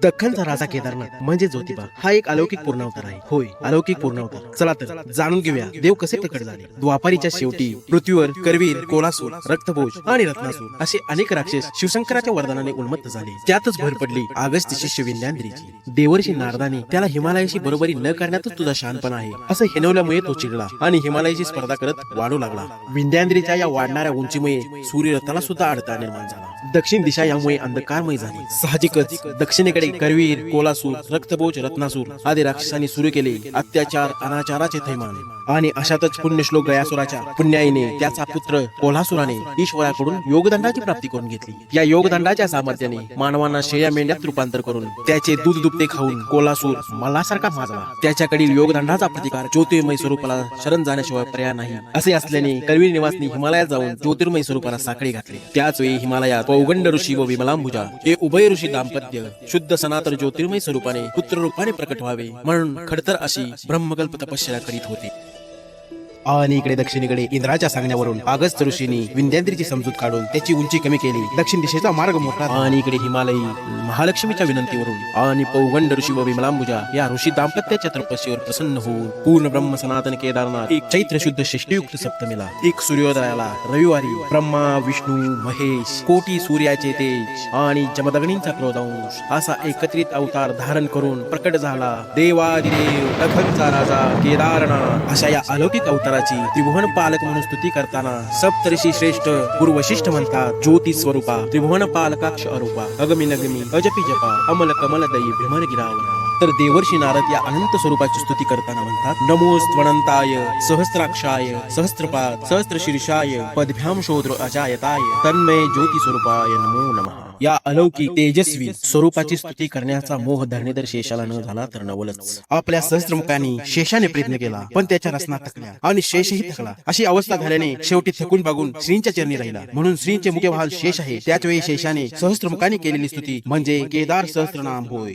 दख्खनचा राजा केदारनाथ म्हणजे ज्योतिबा हा एक अलौकिक पूर्णावतार आहे. होय, अलौकिक पूर्णावतार. चला तर जाणून घेऊया देव कसे प्रकट झाले. द्वापारीच्या शेवटी पृथ्वीवर करवीर, कोलासूर, रक्तभोज आणि रत्नासूर असे अनेक राक्षस शिवशंकराच्या वरदानाने उन्मत्त झाले. त्यातच भर पडली आगस्त्य शिष्य विंध्याद्रीची. देवर्षी नारदाने त्याला हिमालयाशी बरोबरी न करण्यातच तुझा शहाणपणा आहे असं हिनवल्यामुळे तो चिडला आणि हिमालयाची स्पर्धा करत वाढू लागला. विंध्याद्रीच्या या वाढणाऱ्या उंचीमुळे सूर्यरथाला सुद्धा अडथळा निर्माण झाला. दक्षिण दिशा यामुळे अंधकारमय झाली. साहजिकच दक्षिणेकडे करवीर, कोलासूर, रक्तभोज, रत्नासूर आदी राक्षसांनी सुरू केले अत्याचार, अनाचाराचे थैमान. आणि अशातच पुण्यश्लोक गयासुराच्या पुण्याईने त्याचा पुत्र कोल्हासुराने ईश्वराकडून योगदंडाची प्राप्ती करून घेतली. या योगदंडाच्या सामर्थ्याने मानवांना शेया मेंढ्यात रूपांतर करून त्याचे दूध दुभते खाऊन कोल्हासूर मल्हासारखा माजला. त्याच्याकडील योगदंडाचा प्रतिकार ज्योतिर्मय स्वरूपाला शरण जाण्याशिवाय पर्याय नाही असे असल्याने करवीर निवासनी हिमालयात जाऊन ज्योतिर्मय स्वरूपाला साखळी घातली. त्याच वेळी हिमालयात पौगंड ऋषी व विमलांबुजा हे उभय ऋषी दाम्पत्य शुद्ध सनातन ज्योतिर्मय स्वरूपाने पुत्र रूपाने प्रकट व्हावे म्हणून खडतर अशी ब्रह्मकल्प तपश्चर्या करीत होते. आणि इकडे दक्षिणेकडे इंद्राच्या सांगण्यावरून अगस्त्य ऋषींनी विंध्याद्रीची समजूत काढून त्याची उंची कमी केली. दक्षिण दिशेचा मार्ग मोठा. आणि इकडे हिमालयी महालक्ष्मीच्या विनंतीवरून आणि पौगंड ऋषी व विमलांबुजा या ऋषी दाम्पत्याच्या तपस्येवर प्रसन्न होऊन पूर्ण ब्रह्म सनातन केदारनाथ एक चैत्र शुद्ध षष्टीयुक्त सप्तमीला एक सूर्योदयाला रविवारी ब्रह्मा, विष्णू, महेश, कोटी सूर्याचे तेज आणि जमदग्नींचा क्रोधांश असा एकत्रित अवतार धारण करून प्रकट झाला देवादिदेव दख्खनचा राजा केदारनाथ. अशा या अलौकिक अवताराची त्रिभुवन पालक म्हणून स्तुती करताना सप्तऋषी श्रेष्ठ गुरु वशिष्ठ म्हणतात ज्योती स्वरूपा त्रिभुवन पालकाक्ष अरूपा अगमी नगमी अजपी जपा अमल कमल दयी भ्रमर गिरावरा. तर देवर्षी नारद या अनंत स्वरूपाची स्तुती करताना म्हणतात नमोस्त्वनंताय सहस्त्राक्षाय सहस्त्रपाद सहस्त्रशीर्षाय पदभ्याम शोद्र अजायताय तन्मय ज्योती स्वरूपाय नमो नमः. या अलौकिक तेजस्वी स्वरूपाची स्तुती करण्याचा मोह धरणीधर शेषाला न झाला तर नवलच. आपल्या सहस्त्रमुखांनी शेषाने प्रयत्न केला पण त्याच्या रसना थकल्या आणि शेषही थकला. अशी अवस्था झाल्याने शेवटी थकून बघून श्रींच्या चरणी राहिला. म्हणून श्रींचे मुख्य वाहन शेष आहे. त्याच वेळी शेषाने सहस्त्रमुखांनी केलेली स्तुती म्हणजे केदार सहस्त्रनाम होय.